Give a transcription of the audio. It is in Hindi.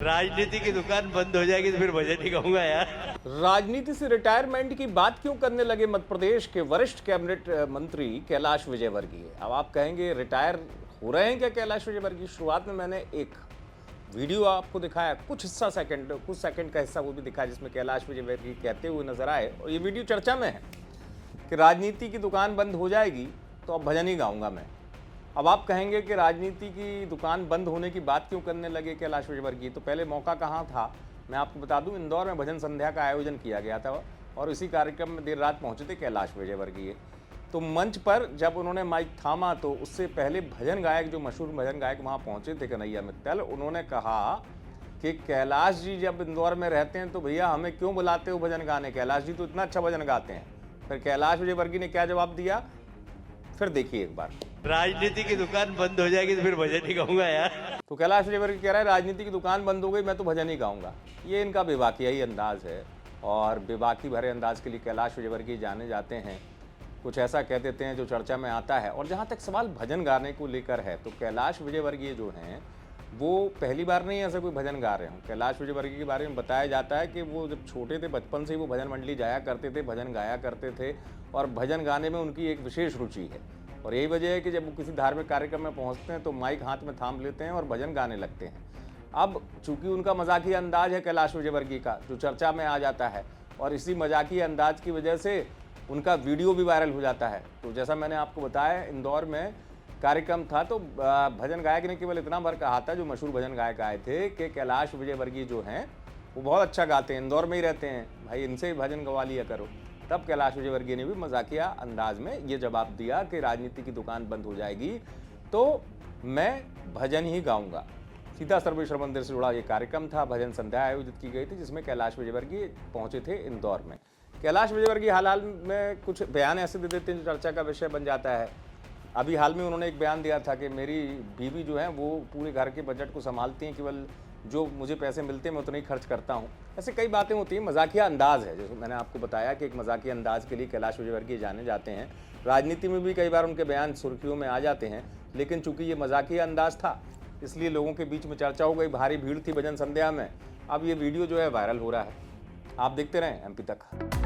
राजनीति की दुकान बंद हो जाएगी तो फिर भजन ही गाऊंगा यार। राजनीति से रिटायरमेंट की बात क्यों करने लगे मध्य प्रदेश के वरिष्ठ कैबिनेट मंत्री कैलाश विजयवर्गीय। अब आप कहेंगे रिटायर हो रहे हैं क्या कैलाश विजयवर्गीय। शुरुआत में मैंने एक वीडियो आपको दिखाया, कुछ सेकंड का हिस्सा वो भी दिखाया जिसमें कैलाश विजयवर्गीय कहते हुए नजर आए, और ये वीडियो चर्चा में है कि राजनीति की दुकान बंद हो जाएगी तो अब भजन ही गाऊंगा मैं। अब आप कहेंगे कि राजनीति की दुकान बंद होने की बात क्यों करने लगे कैलाश विजयवर्गीय। तो पहले मौका कहाँ था मैं आपको बता दूं, इंदौर में भजन संध्या का आयोजन किया गया था और इसी कार्यक्रम में देर रात पहुंचे थे कैलाश विजयवर्गीय। तो मंच पर जब उन्होंने माइक थामा तो उससे पहले भजन गायक, जो मशहूर भजन गायक वहाँ पहुँचे थे कन्हैया मित्तल, उन्होंने कहा कि कैलाश जी जब इंदौर में रहते हैं तो भैया हमें क्यों बुलाते हो भजन गाने, कैलाश जी तो इतना अच्छा भजन गाते हैं। फिर कैलाश विजयवर्गीय ने क्या जवाब दिया, फिर देखिए एक बार। राजनीति की दुकान बंद हो जाएगी तो फिर भजन ही गाऊंगा यार। तो कैलाश विजयवर्गीय कह रहा है राजनीति की दुकान बंद हो गई मैं तो भजन ही गाऊंगा। ये इनका बेबाकिया ही अंदाज है, और बेबाकी भरे अंदाज के लिए कैलाश विजयवर्गीय जाने जाते हैं। कुछ ऐसा कह देते हैं जो चर्चा में आता है। और जहाँ तक सवाल भजन गाने को लेकर है तो कैलाश विजयवर्गीय जो हैं वो पहली बार नहीं ऐसा कोई भजन गा रहे हों। कैलाश विजयवर्गीय के बारे में बताया जाता है कि वो जब छोटे थे बचपन से ही वो भजन मंडली जाया करते थे, भजन गाया करते थे, और भजन गाने में उनकी एक विशेष रुचि है। और यही वजह है कि जब वो किसी धार्मिक कार्यक्रम में पहुंचते हैं तो माइक हाथ में थाम लेते हैं और भजन गाने लगते हैं। अब चूंकि उनका मजाकिया अंदाज है कैलाश विजयवर्गीय का, जो चर्चा में आ जाता है, और इसी मजाकिया अंदाज की वजह से उनका वीडियो भी वायरल हो जाता है। तो जैसा मैंने आपको बताया, इंदौर में कार्यक्रम था तो भजन गायक ने केवल इतना भर कहा था, जो मशहूर भजन गायक आए थे, कि कैलाश विजयवर्गीय जो हैं वो बहुत अच्छा गाते हैं, इंदौर में ही रहते हैं, भाई इनसे भजन गवा लिया करो। तब कैलाश विजयवर्गीय ने भी मजाकिया अंदाज में ये जवाब दिया कि राजनीति की दुकान बंद हो जाएगी तो मैं भजन ही गाऊंगा। सीता सर्वेश्वर मंदिर से जुड़ा ये कार्यक्रम था, भजन संध्या आयोजित की गई थी जिसमें कैलाश विजयवर्गीय पहुंचे थे इंदौर में। कैलाश विजयवर्गीय हाल में कुछ बयान ऐसे दे देते हैं जो चर्चा का विषय बन जाता है। अभी हाल में उन्होंने एक बयान दिया था कि मेरी बीवी जो है वो पूरे घर के बजट को संभालती हैं, केवल जो मुझे पैसे मिलते हैं मैं उतना ही खर्च करता हूँ। ऐसे कई बातें होती हैं, मजाकिया अंदाज है। जैसे मैंने आपको बताया कि एक मजाकिया अंदाज के लिए कैलाश विजयवर्गीय जाने जाते हैं। राजनीति में भी कई बार उनके बयान सुर्खियों में आ जाते हैं, लेकिन चूंकि ये मजाकिया अंदाज था इसलिए लोगों के बीच में चर्चा हो गई, भारी भीड़ थी भजन संध्या में। अब ये वीडियो जो है वायरल हो रहा है। आप देखते रहें MP तक।